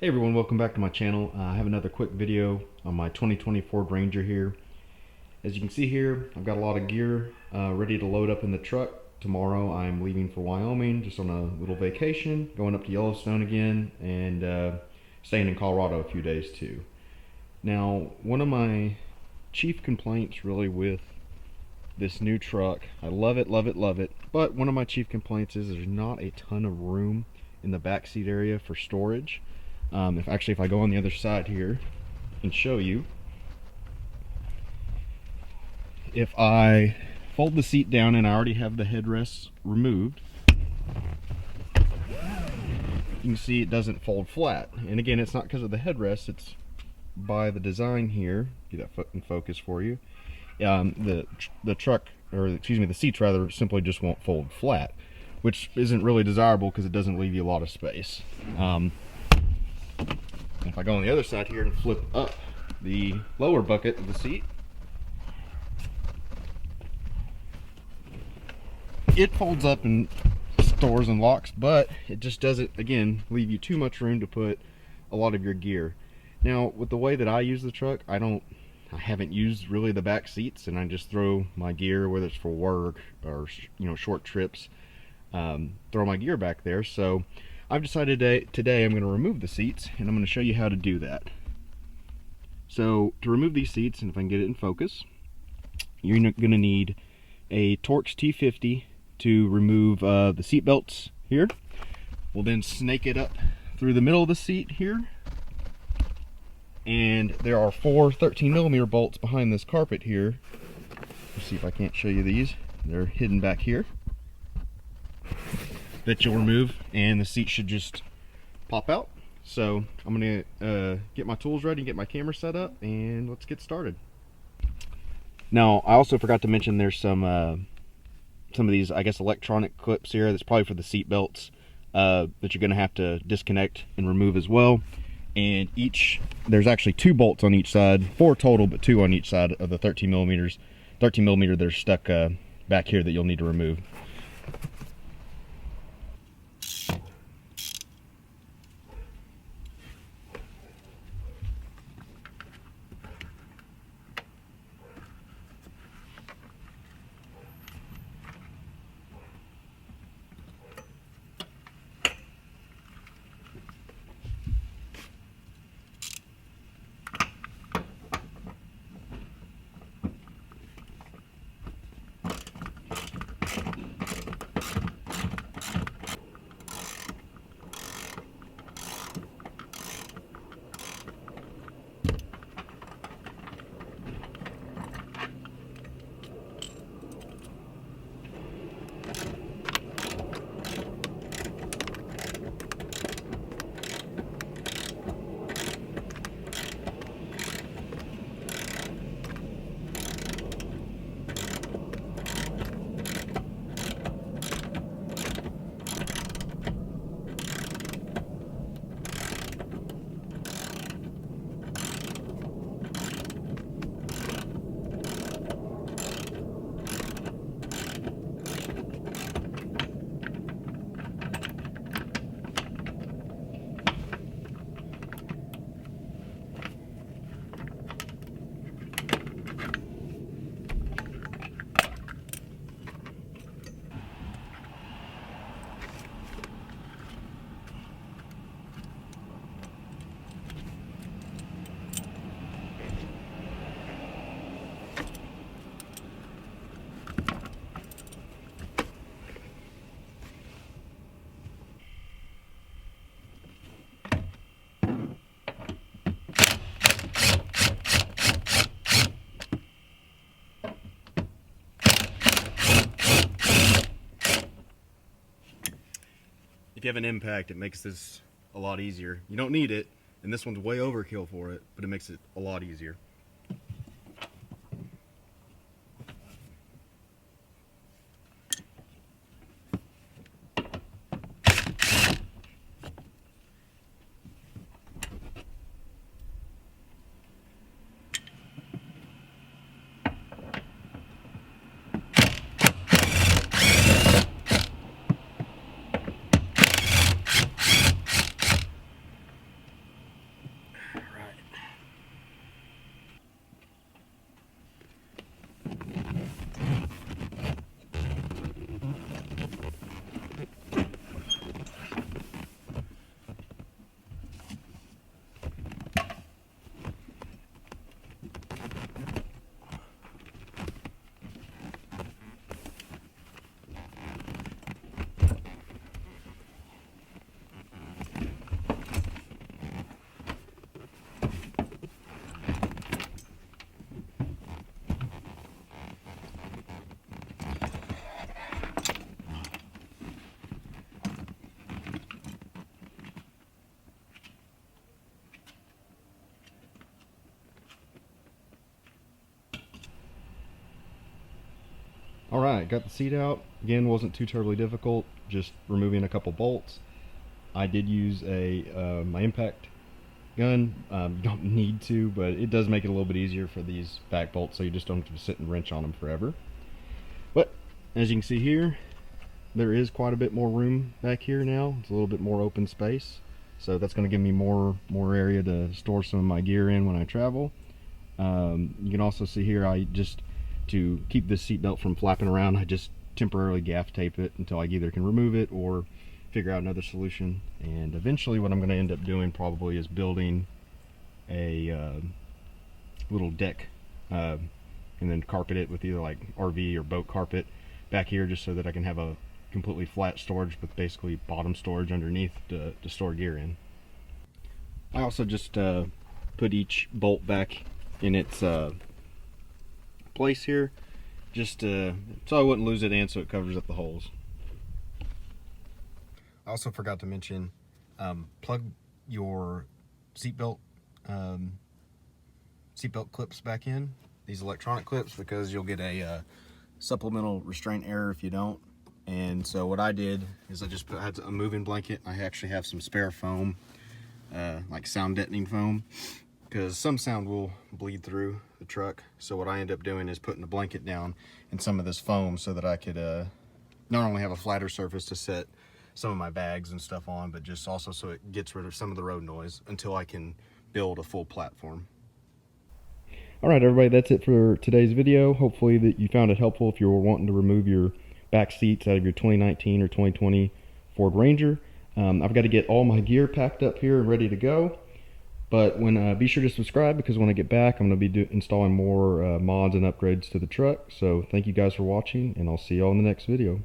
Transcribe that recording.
Hey everyone, welcome back to my channel. I have another quick video on my 2020 Ford Ranger here. As you can see here, I've got a lot of gear ready to load up in the truck. Tomorrow I'm leaving for Wyoming, just on a little vacation, going up to Yellowstone again, and staying in Colorado a few days too. Now, one of my chief complaints really with this new truck, I love it, love it, love it, but one of my chief complaints is there's not a ton of room in the back seat area for storage. If I go on the other side here and show you, if I fold the seat down and I already have the headrests removed, you can see it doesn't fold flat. And again, it's not because of the headrest, it's by the design here. Get that foot in focus for you. The seats rather simply just won't fold flat, which isn't really desirable because it doesn't leave you a lot of space. If I go on the other side here and flip up the lower bucket of the seat, it folds up and stores and locks, but it just doesn't, again, leave you too much room to put a lot of your gear. Now, with the way that I use the truck, I haven't used really the back seats, and I just throw my gear, whether it's for work or short trips, throw my gear back there. So I've decided today I'm going to remove the seats, and I'm going to show you how to do that. So to remove these seats, and if I can get it in focus, you're going to need a Torx T50 to remove the seat belts here. We'll then snake it up through the middle of the seat here, and there are 4 13mm bolts behind this carpet here. Let's see if I can't show you these. They're hidden back here, that you'll remove, and the seat should just pop out. So I'm gonna get my tools ready, get my camera set up, and let's get started. Now, I also forgot to mention there's some of these, I guess, electronic clips here. That's probably for the seat belts that you're gonna have to disconnect and remove as well. And there's actually 2 bolts on each side, 4 total, but 2 on each side of the 13mm that are stuck back here that you'll need to remove. If you have an impact, it makes this a lot easier. You don't need it, and this one's way overkill for it, but it makes it a lot easier. Alright, got the seat out. Again, wasn't too terribly difficult, just removing a couple bolts. I did use my impact gun. You don't need to, but it does make it a little bit easier for these back bolts, so you just don't have to sit and wrench on them forever. But as you can see here, there is quite a bit more room back here now. It's a little bit more open space, so that's going to give me more area to store some of my gear in when I travel. You can also see here, to keep this seatbelt from flapping around, I just temporarily gaff tape it until I either can remove it or figure out another solution. And eventually what I'm going to end up doing probably is building a little deck and then carpet it with either like RV or boat carpet back here, just so that I can have a completely flat storage with basically bottom storage underneath to store gear in. I also just put each bolt back in its place here, just so I wouldn't lose it and so it covers up the holes. I also forgot to mention, plug your seatbelt clips back in, these electronic clips, because you'll get a supplemental restraint error if you don't. And so what I did is I just had a moving blanket. I actually have some spare foam, like sound deadening foam, because some sound will bleed through the truck. So what I end up doing is putting a blanket down and some of this foam so that I could not only have a flatter surface to set some of my bags and stuff on, but just also so it gets rid of some of the road noise until I can build a full platform. Alright everybody, that's it for today's video. Hopefully that you found it helpful if you were wanting to remove your back seats out of your 2019 or 2020 Ford Ranger. I've got to get all my gear packed up here and ready to go. But be sure to subscribe, because when I get back, I'm going to be installing more mods and upgrades to the truck. So thank you guys for watching, and I'll see you all in the next video.